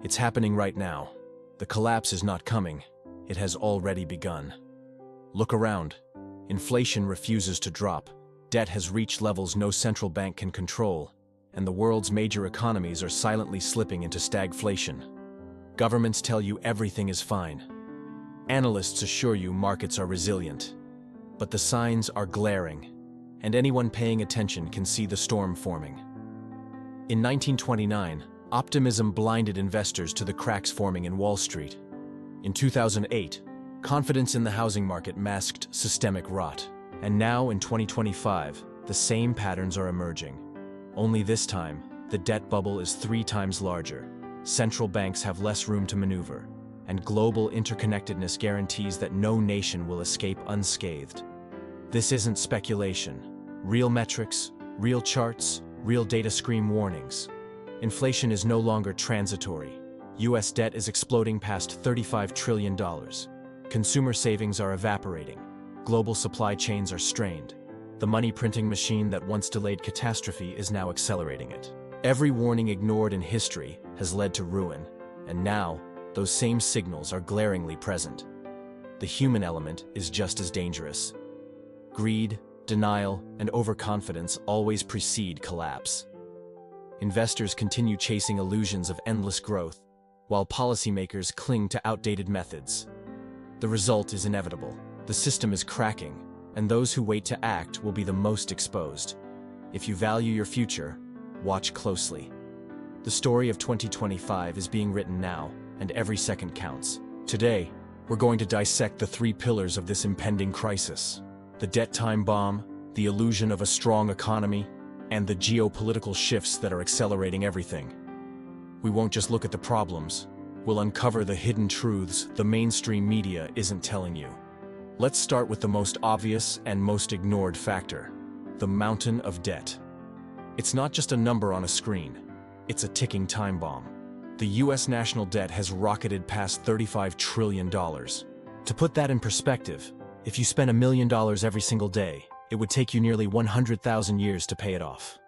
It's happening right now. The collapse is not coming. It has already begun. Look around. Inflation refuses to drop. Debt has reached levels no central bank can control, and the world's major economies are silently slipping into stagflation. Governments tell you everything is fine. Analysts assure you markets are resilient. But the signs are glaring, and anyone paying attention can see the storm forming. In 1929, optimism blinded investors to the cracks forming in Wall Street. In 2008, confidence in the housing market masked systemic rot. And now, in 2025, the same patterns are emerging. Only this time, the debt bubble is 3 times larger. Central banks have less room to maneuver, and global interconnectedness guarantees that no nation will escape unscathed. This isn't speculation. Real metrics, real charts, real data scream warnings. Inflation is no longer transitory. US debt is exploding past $35 trillion. Consumer savings are evaporating. Global supply chains are strained. The money printing machine that once delayed catastrophe is now accelerating it. Every warning ignored in history has led to ruin, and now those same signals are glaringly present. The human element is just as dangerous. Greed, denial, and overconfidence always precede collapse. Investors continue chasing illusions of endless growth, while policymakers cling to outdated methods. The result is inevitable. The system is cracking, and those who wait to act will be the most exposed. If you value your future, watch closely. The story of 2025 is being written now, and every second counts. Today, we're going to dissect the 3 pillars of this impending crisis: the debt time bomb, the illusion of a strong economy, and the geopolitical shifts that are accelerating everything. We won't just look at the problems, we'll uncover the hidden truths the mainstream media isn't telling you. Let's start with the most obvious and most ignored factor: the mountain of debt. It's not just a number on a screen, it's a ticking time bomb. The US national debt has rocketed past $35 trillion. To put that in perspective, if you spent $1 million every single day, it would take you nearly 100,000 years to pay it off.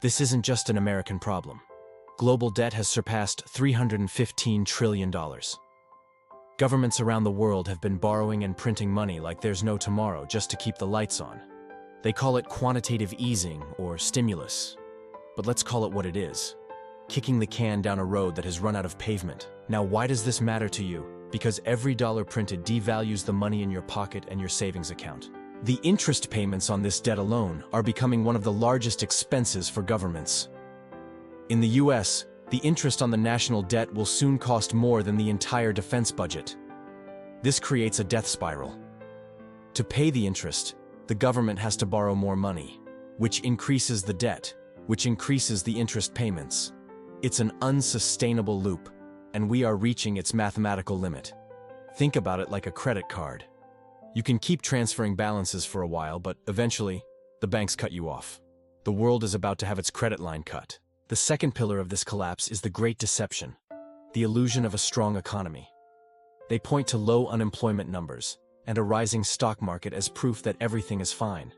This isn't just an American problem. Global debt has surpassed $315 trillion. Governments around the world have been borrowing and printing money like there's no tomorrow just to keep the lights on. They call it quantitative easing or stimulus. But let's call it what it is: kicking the can down a road that has run out of pavement. Now, why does this matter to you? Because every dollar printed devalues the money in your pocket and your savings account. The interest payments on this debt alone are becoming one of the largest expenses for governments. In the US, the interest on the national debt will soon cost more than the entire defense budget. This creates a death spiral. To pay the interest, the government has to borrow more money, which increases the debt, which increases the interest payments. It's an unsustainable loop, and we are reaching its mathematical limit. Think about it like a credit card. You can keep transferring balances for a while, but eventually, the banks cut you off. The world is about to have its credit line cut. The second pillar of this collapse is the Great Deception, the illusion of a strong economy. They point to low unemployment numbers and a rising stock market as proof that everything is fine.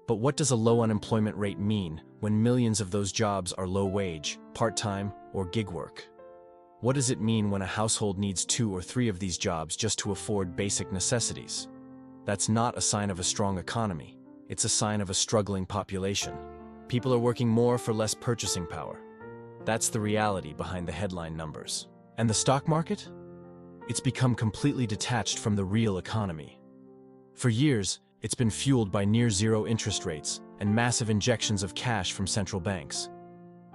But what does a low unemployment rate mean when millions of those jobs are low-wage, part-time, or gig work? What does it mean when a household needs 2 or 3 of these jobs just to afford basic necessities? That's not a sign of a strong economy. It's a sign of a struggling population. People are working more for less purchasing power. That's the reality behind the headline numbers. And the stock market? It's become completely detached from the real economy. For years, it's been fueled by near-zero interest rates and massive injections of cash from central banks.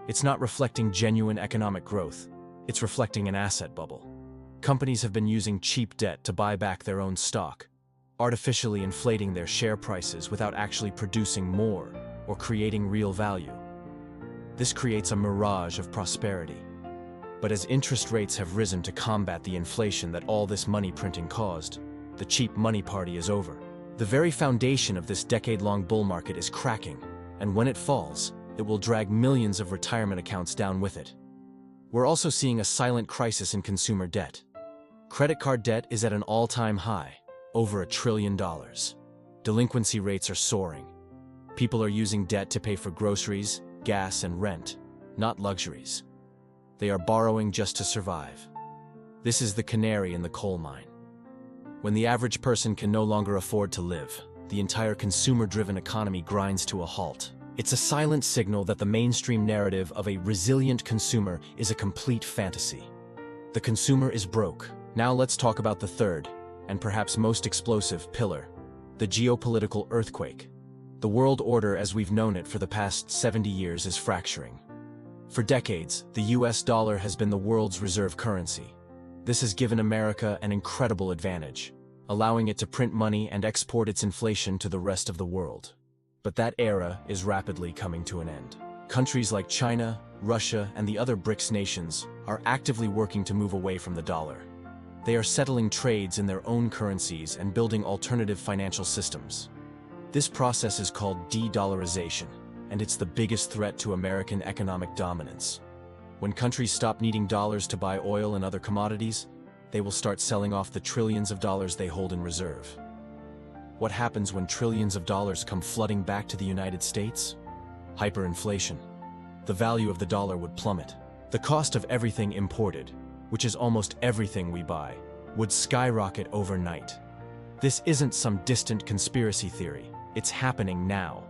It's not reflecting genuine economic growth. It's reflecting an asset bubble. Companies have been using cheap debt to buy back their own stock, artificially inflating their share prices without actually producing more or creating real value. This creates a mirage of prosperity. But as interest rates have risen to combat the inflation that all this money printing caused, the cheap money party is over. The very foundation of this decade-long bull market is cracking, and when it falls, it will drag millions of retirement accounts down with it. We're also seeing a silent crisis in consumer debt. Credit card debt is at an all-time high, over $1 trillion. Delinquency rates are soaring. People are using debt to pay for groceries, gas, and rent, not luxuries. They are borrowing just to survive. This is the canary in the coal mine. When the average person can no longer afford to live, the entire consumer-driven economy grinds to a halt. It's a silent signal that the mainstream narrative of a resilient consumer is a complete fantasy. The consumer is broke. Now let's talk about the third, and perhaps most explosive, pillar: the geopolitical earthquake. The world order as we've known it for the past 70 years is fracturing. For decades, the US dollar has been the world's reserve currency. This has given America an incredible advantage, allowing it to print money and export its inflation to the rest of the world. But that era is rapidly coming to an end. Countries like China, Russia, and the other BRICS nations are actively working to move away from the dollar. They are settling trades in their own currencies and building alternative financial systems. This process is called de-dollarization, and it's the biggest threat to American economic dominance. When countries stop needing dollars to buy oil and other commodities, they will start selling off the trillions of dollars they hold in reserve. What happens when trillions of dollars come flooding back to the United States? Hyperinflation. The value of the dollar would plummet. The cost of everything imported, which is almost everything we buy, would skyrocket overnight. This isn't some distant conspiracy theory. It's happening now.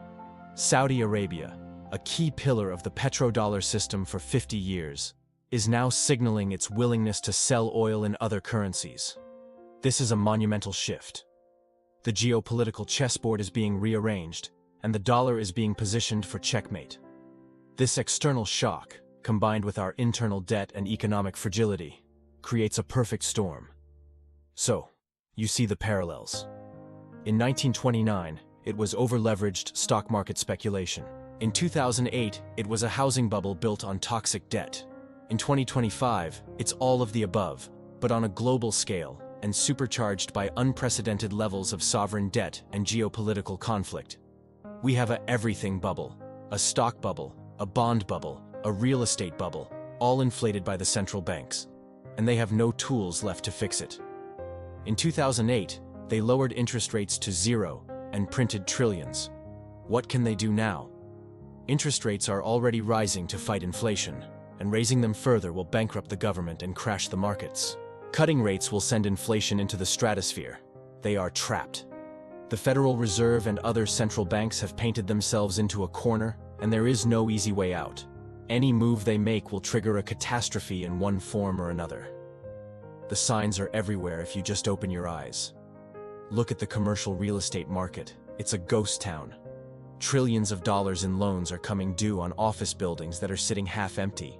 Saudi Arabia, a key pillar of the petrodollar system for 50 years, is now signaling its willingness to sell oil in other currencies. This is a monumental shift. The geopolitical chessboard is being rearranged, and the dollar is being positioned for checkmate. This external shock, combined with our internal debt and economic fragility, creates a perfect storm. So, you see the parallels. In 1929, it was over-leveraged stock market speculation. In 2008, it was a housing bubble built on toxic debt. In 2025, it's all of the above, but on a global scale and supercharged by unprecedented levels of sovereign debt and geopolitical conflict. We have a everything bubble, a stock bubble, a bond bubble, a real estate bubble, all inflated by the central banks, and they have no tools left to fix it. In 2008, they lowered interest rates to zero and printed trillions. What can they do now? Interest rates are already rising to fight inflation, and raising them further will bankrupt the government and crash the markets. Cutting rates will send inflation into the stratosphere. They are trapped. The Federal Reserve and other central banks have painted themselves into a corner, and there is no easy way out. Any move they make will trigger a catastrophe in one form or another. The signs are everywhere if you just open your eyes. Look at the commercial real estate market. It's a ghost town. Trillions of dollars in loans are coming due on office buildings that are sitting half empty.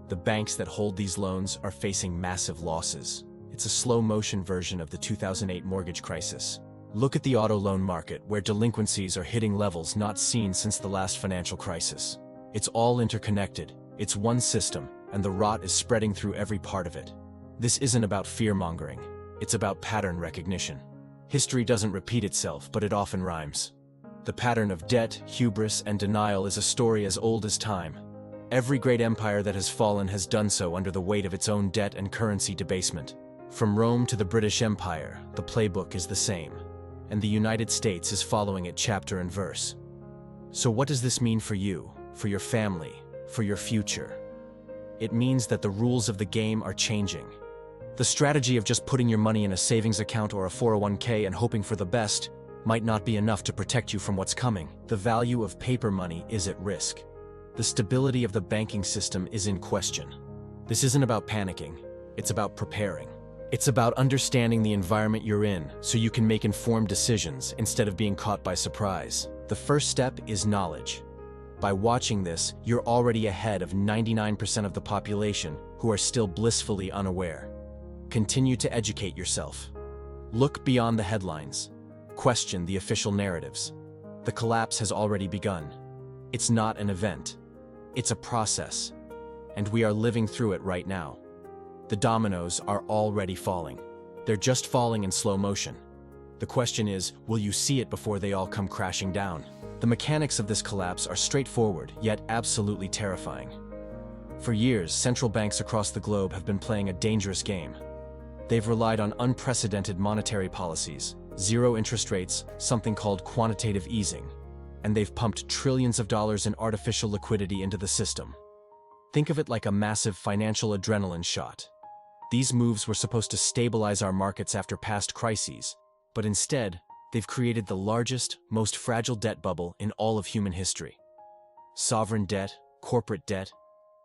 The banks that hold these loans are facing massive losses. It's a slow-motion version of the 2008 mortgage crisis. Look at the auto loan market, where delinquencies are hitting levels not seen since the last financial crisis. It's all interconnected, it's one system, and the rot is spreading through every part of it. This isn't about fear-mongering, it's about pattern recognition. History doesn't repeat itself, but it often rhymes. The pattern of debt, hubris, and denial is a story as old as time. Every great empire that has fallen has done so under the weight of its own debt and currency debasement. From Rome to the British Empire, the playbook is the same, and the United States is following it chapter and verse. So what does this mean for you, for your family, for your future? It means that the rules of the game are changing. The strategy of just putting your money in a savings account or a 401k and hoping for the best might not be enough to protect you from what's coming. The value of paper money is at risk. The stability of the banking system is in question. This isn't about panicking, it's about preparing. It's about understanding the environment you're in so you can make informed decisions instead of being caught by surprise. The first step is knowledge. By watching this, you're already ahead of 99% of the population who are still blissfully unaware. Continue to educate yourself. Look beyond the headlines. Question the official narratives. The collapse has already begun. It's not an event. It's a process, and we are living through it right now. The dominoes are already falling. They're just falling in slow motion. The question is, will you see it before they all come crashing down? The mechanics of this collapse are straightforward, yet absolutely terrifying. For years, central banks across the globe have been playing a dangerous game. They've relied on unprecedented monetary policies, zero interest rates, something called quantitative easing, and they've pumped trillions of dollars in artificial liquidity into the system. Think of it like a massive financial adrenaline shot. These moves were supposed to stabilize our markets after past crises, but instead, they've created the largest, most fragile debt bubble in all of human history. Sovereign debt, corporate debt,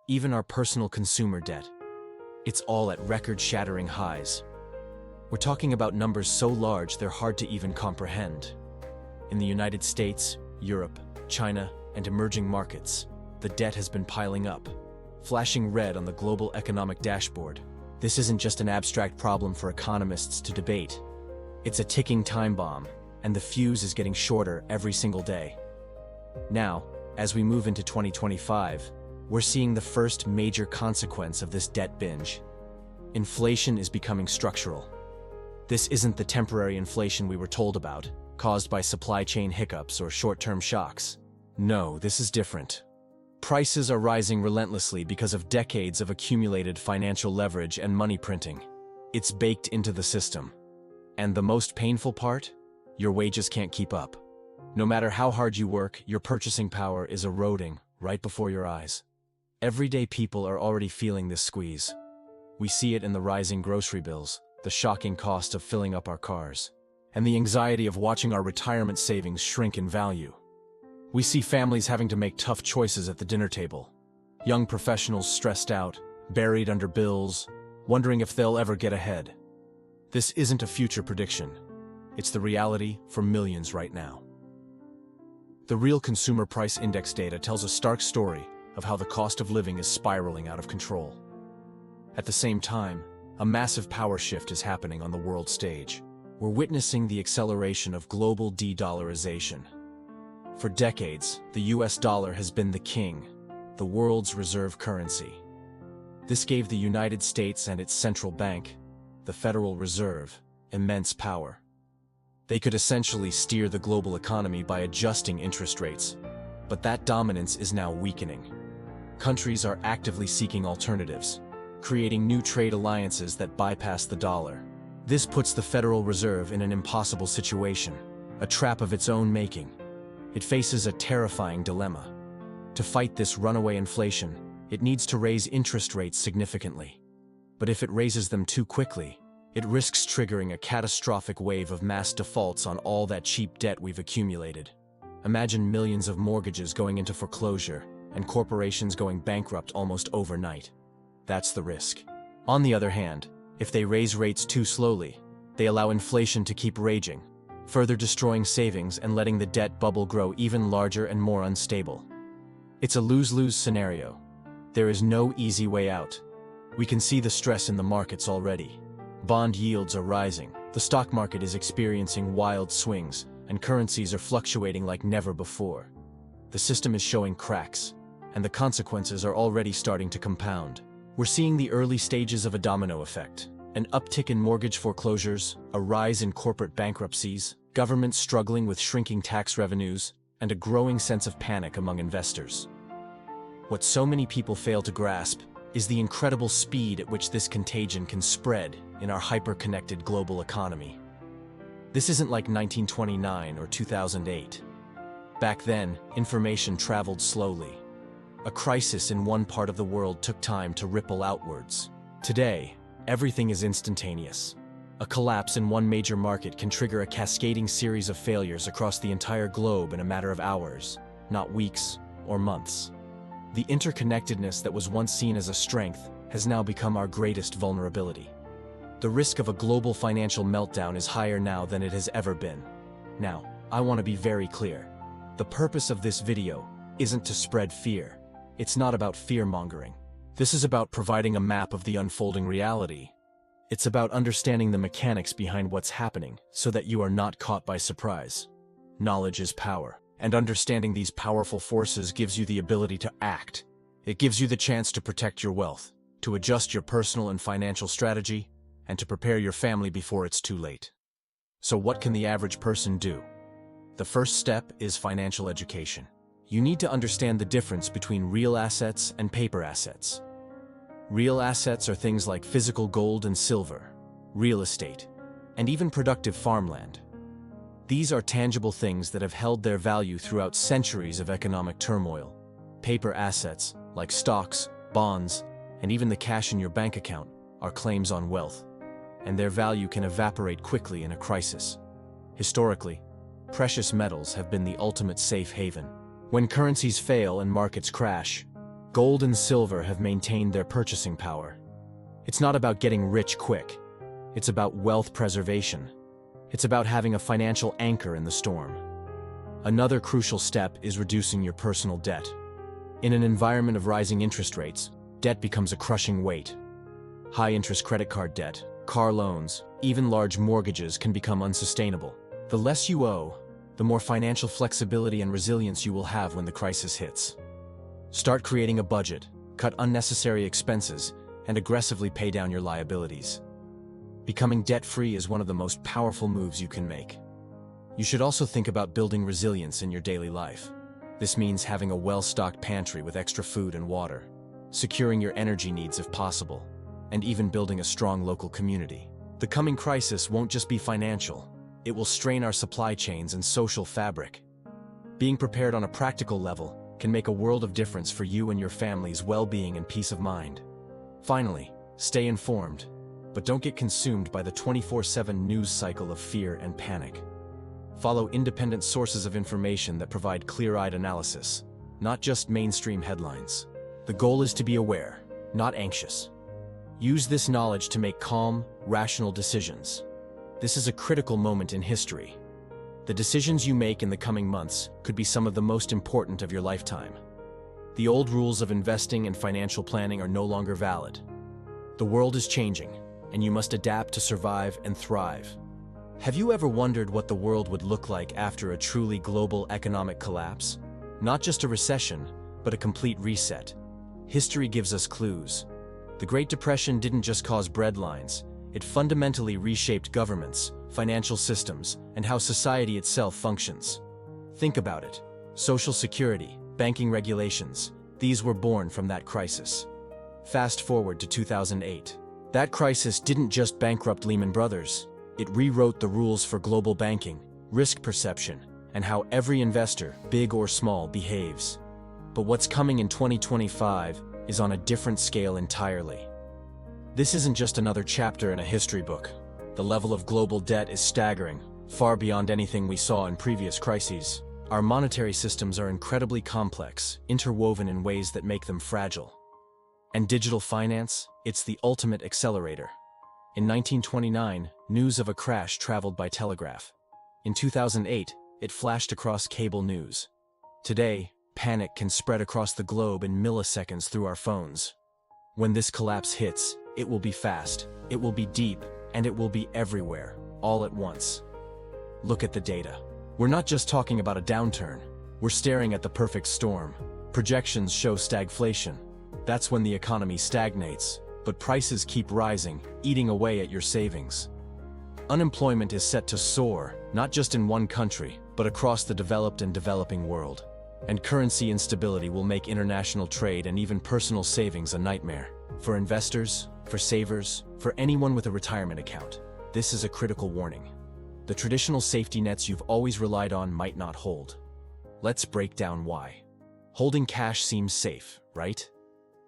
even our personal consumer debt. It's all at record-shattering highs. We're talking about numbers so large they're hard to even comprehend. In the United States, Europe, China, and emerging markets, the debt has been piling up, flashing red on the global economic dashboard. This isn't just an abstract problem for economists to debate. It's a ticking time bomb, and the fuse is getting shorter every single day. Now, as we move into 2025, we're seeing the first major consequence of this debt binge. Inflation is becoming structural. This isn't the temporary inflation we were told about, caused by supply chain hiccups or short-term shocks. No, this is different. Prices are rising relentlessly because of decades of accumulated financial leverage and money printing. It's baked into the system. And the most painful part? Your wages can't keep up. No matter how hard you work, your purchasing power is eroding right before your eyes. Everyday people are already feeling this squeeze. We see it in the rising grocery bills, the shocking cost of filling up our cars, and the anxiety of watching our retirement savings shrink in value. We see families having to make tough choices at the dinner table. Young professionals stressed out, buried under bills, wondering if they'll ever get ahead. This isn't a future prediction. It's the reality for millions right now. The Real Consumer Price Index data tells a stark story of how the cost of living is spiraling out of control. At the same time, a massive power shift is happening on the world stage. We're witnessing the acceleration of global de-dollarization. For decades, the US dollar has been the king, the world's reserve currency. This gave the United States and its central bank, the Federal Reserve, immense power. They could essentially steer the global economy by adjusting interest rates, but that dominance is now weakening. Countries are actively seeking alternatives, creating new trade alliances that bypass the dollar. This puts the Federal Reserve in an impossible situation, a trap of its own making. It faces a terrifying dilemma. To fight this runaway inflation, it needs to raise interest rates significantly. But if it raises them too quickly, it risks triggering a catastrophic wave of mass defaults on all that cheap debt we've accumulated. Imagine millions of mortgages going into foreclosure and corporations going bankrupt almost overnight. That's the risk. On the other hand, if they raise rates too slowly, they allow inflation to keep raging, further destroying savings and letting the debt bubble grow even larger and more unstable. It's a lose-lose scenario. There is no easy way out. We can see the stress in the markets already. Bond yields are rising, the stock market is experiencing wild swings, and currencies are fluctuating like never before. The system is showing cracks, and the consequences are already starting to compound. We're seeing the early stages of a domino effect. An uptick in mortgage foreclosures, a rise in corporate bankruptcies, governments struggling with shrinking tax revenues, and a growing sense of panic among investors. What so many people fail to grasp is the incredible speed at which this contagion can spread in our hyper-connected global economy. This isn't like 1929 or 2008. Back then, information traveled slowly. A crisis in one part of the world took time to ripple outwards. Today, everything is instantaneous. A collapse in one major market can trigger a cascading series of failures across the entire globe in a matter of hours, not weeks or months. The interconnectedness that was once seen as a strength has now become our greatest vulnerability. The risk of a global financial meltdown is higher now than it has ever been. Now, I want to be very clear. The purpose of this video isn't to spread fear. It's not about fear-mongering. This is about providing a map of the unfolding reality. It's about understanding the mechanics behind what's happening so that you are not caught by surprise. Knowledge is power, and understanding these powerful forces gives you the ability to act. It gives you the chance to protect your wealth, to adjust your personal and financial strategy, and to prepare your family before it's too late. So what can the average person do? The first step is financial education. You need to understand the difference between real assets and paper assets. Real assets are things like physical gold and silver, real estate, and even productive farmland. These are tangible things that have held their value throughout centuries of economic turmoil. Paper assets, like stocks, bonds, and even the cash in your bank account are claims on wealth, and their value can evaporate quickly in a crisis. Historically, precious metals have been the ultimate safe haven. When currencies fail and markets crash, gold and silver have maintained their purchasing power. It's not about getting rich quick. It's about wealth preservation. It's about having a financial anchor in the storm. Another crucial step is reducing your personal debt. In an environment of rising interest rates, debt becomes a crushing weight. High-interest credit card debt, car loans, even large mortgages can become unsustainable. The less you owe, the more financial flexibility and resilience you will have when the crisis hits. Start creating a budget, cut unnecessary expenses, and aggressively pay down your liabilities. Becoming debt-free is one of the most powerful moves you can make. You should also think about building resilience in your daily life. This means having a well-stocked pantry with extra food and water, securing your energy needs if possible, and even building a strong local community. The coming crisis won't just be financial. It will strain our supply chains and social fabric. Being prepared on a practical level can make a world of difference for you and your family's well-being and peace of mind. Finally, stay informed, but don't get consumed by the 24/7 news cycle of fear and panic. Follow independent sources of information that provide clear-eyed analysis, not just mainstream headlines. The goal is to be aware, not anxious. Use this knowledge to make calm, rational decisions. This is a critical moment in history. The decisions you make in the coming months could be some of the most important of your lifetime. The old rules of investing and financial planning are no longer valid. The world is changing, and you must adapt to survive and thrive. Have you ever wondered what the world would look like after a truly global economic collapse? Not just a recession, but a complete reset. History gives us clues. The Great Depression didn't just cause breadlines. It fundamentally reshaped governments, financial systems, and how society itself functions. Think about it. Social security, banking regulations, these were born from that crisis. Fast forward to 2008. That crisis didn't just bankrupt Lehman Brothers. It rewrote the rules for global banking, risk perception, and how every investor, big or small, behaves. But what's coming in 2025 is on a different scale entirely. This isn't just another chapter in a history book. The level of global debt is staggering, far beyond anything we saw in previous crises. Our monetary systems are incredibly complex, interwoven in ways that make them fragile. And digital finance, it's the ultimate accelerator. In 1929, news of a crash traveled by telegraph. In 2008, it flashed across cable news. Today, panic can spread across the globe in milliseconds through our phones. When this collapse hits, it will be fast, it will be deep, and it will be everywhere, all at once. Look at the data. We're not just talking about a downturn. We're staring at the perfect storm. Projections show stagflation. That's when the economy stagnates, but prices keep rising, eating away at your savings. Unemployment is set to soar, not just in one country, but across the developed and developing world. And currency instability will make international trade and even personal savings a nightmare. For investors, for savers, for anyone with a retirement account, this is a critical warning. The traditional safety nets you've always relied on might not hold. Let's break down why. Holding cash seems safe, right?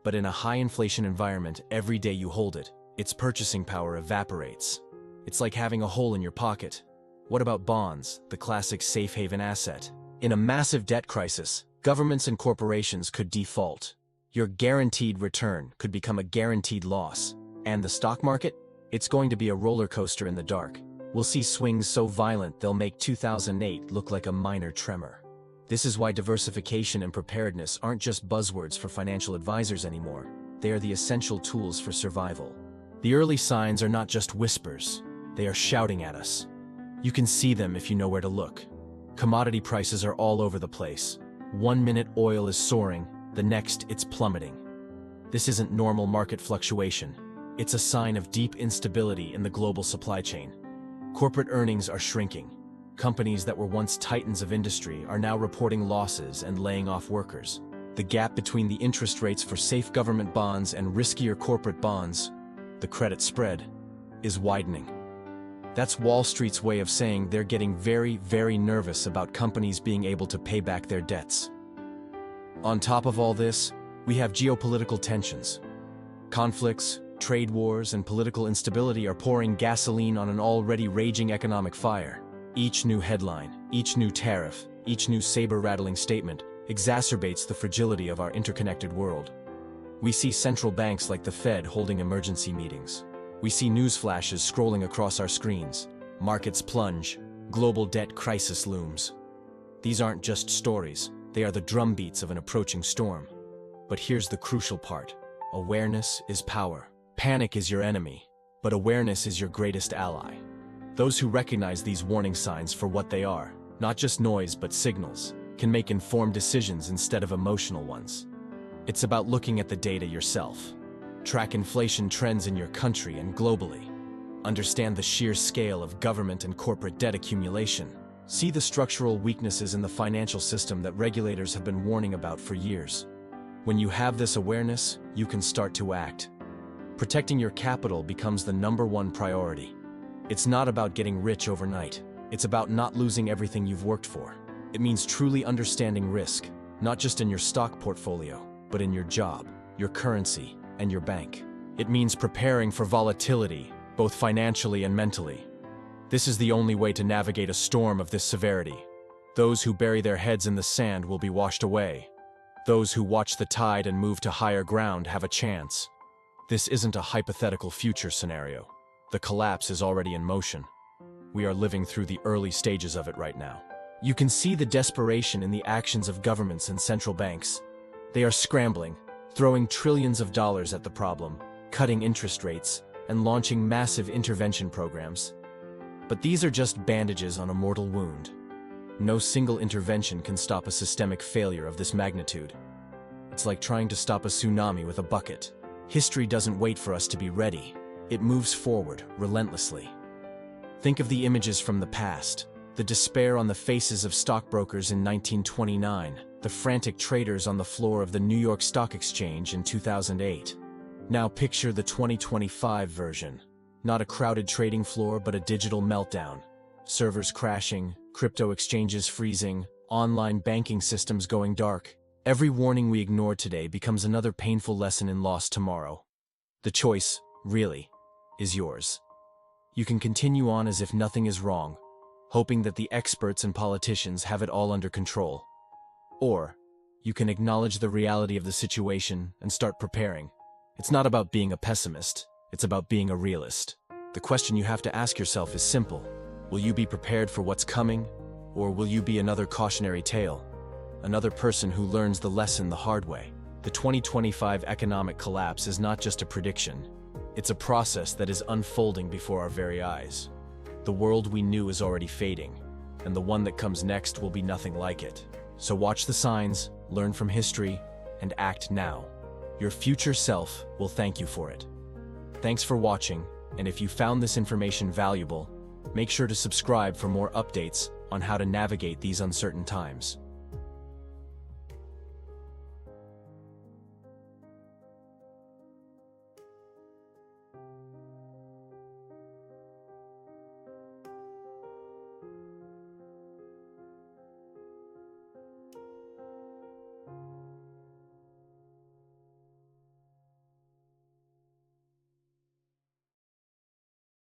But in a high-inflation environment, every day you hold it, its purchasing power evaporates. It's like having a hole in your pocket. What about bonds, the classic safe haven asset? In a massive debt crisis, governments and corporations could default. Your guaranteed return could become a guaranteed loss. And the stock market? It's going to be a roller coaster in the dark. We'll see swings so violent they'll make 2008 look like a minor tremor. This is why diversification and preparedness aren't just buzzwords for financial advisors anymore. They are the essential tools for survival. The early signs are not just whispers. They are shouting at us. You can see them if you know where to look. Commodity prices are all over the place. 1 minute oil is soaring, the next it's plummeting. This isn't normal market fluctuation. It's a sign of deep instability in the global supply chain. Corporate earnings are shrinking. Companies that were once titans of industry are now reporting losses and laying off workers. The gap between the interest rates for safe government bonds and riskier corporate bonds, the credit spread, is widening. That's Wall Street's way of saying they're getting very, very nervous about companies being able to pay back their debts. On top of all this, We have geopolitical tensions. Conflicts, trade wars, and political instability are pouring gasoline on an already raging economic fire. Each new headline, each new tariff, each new saber-rattling statement exacerbates the fragility of our interconnected world. We see central banks like the Fed holding emergency meetings. We see news flashes scrolling across our screens. Markets plunge. Global debt crisis looms. These aren't just stories. They are the drumbeats of an approaching storm. But here's the crucial part. Awareness is power. Panic is your enemy, but awareness is your greatest ally. Those who recognize these warning signs for what they are, not just noise but signals, can make informed decisions instead of emotional ones. It's about looking at the data yourself. Track inflation trends in your country and globally. Understand the sheer scale of government and corporate debt accumulation. See the structural weaknesses in the financial system that regulators have been warning about for years. When you have this awareness, you can start to act. Protecting your capital becomes the #1 priority. It's not about getting rich overnight. It's about not losing everything you've worked for. It means truly understanding risk, not just in your stock portfolio, but in your job, your currency, and your bank. It means preparing for volatility, both financially and mentally. This is the only way to navigate a storm of this severity. Those who bury their heads in the sand will be washed away. Those who watch the tide and move to higher ground have a chance. This isn't a hypothetical future scenario. The collapse is already in motion. We are living through the early stages of it right now. You can see the desperation in the actions of governments and central banks. They are scrambling, throwing trillions of dollars at the problem, cutting interest rates, and launching massive intervention programs. But these are just bandages on a mortal wound. No single intervention can stop a systemic failure of this magnitude. It's like trying to stop a tsunami with a bucket. History doesn't wait for us to be ready. It moves forward, relentlessly. Think of the images from the past. The despair on the faces of stockbrokers in 1929, the frantic traders on the floor of the New York Stock Exchange in 2008. Now picture the 2025 version. Not a crowded trading floor, but a digital meltdown. Servers crashing, crypto exchanges freezing, online banking systems going dark. Every warning we ignore today becomes another painful lesson in loss tomorrow. The choice, really, is yours. You can continue on as if nothing is wrong, hoping that the experts and politicians have it all under control. Or, you can acknowledge the reality of the situation and start preparing. It's not about being a pessimist, it's about being a realist. The question you have to ask yourself is simple. Will you be prepared for what's coming, or will you be another cautionary tale? Another person who learns the lesson the hard way. The 2025 economic collapse is not just a prediction. It's a process that is unfolding before our very eyes. The world we knew is already fading, and the one that comes next will be nothing like it. So watch the signs, learn from history, and act now. Your future self will thank you for it. Thanks for watching, and if you found this information valuable, make sure to subscribe for more updates on how to navigate these uncertain times.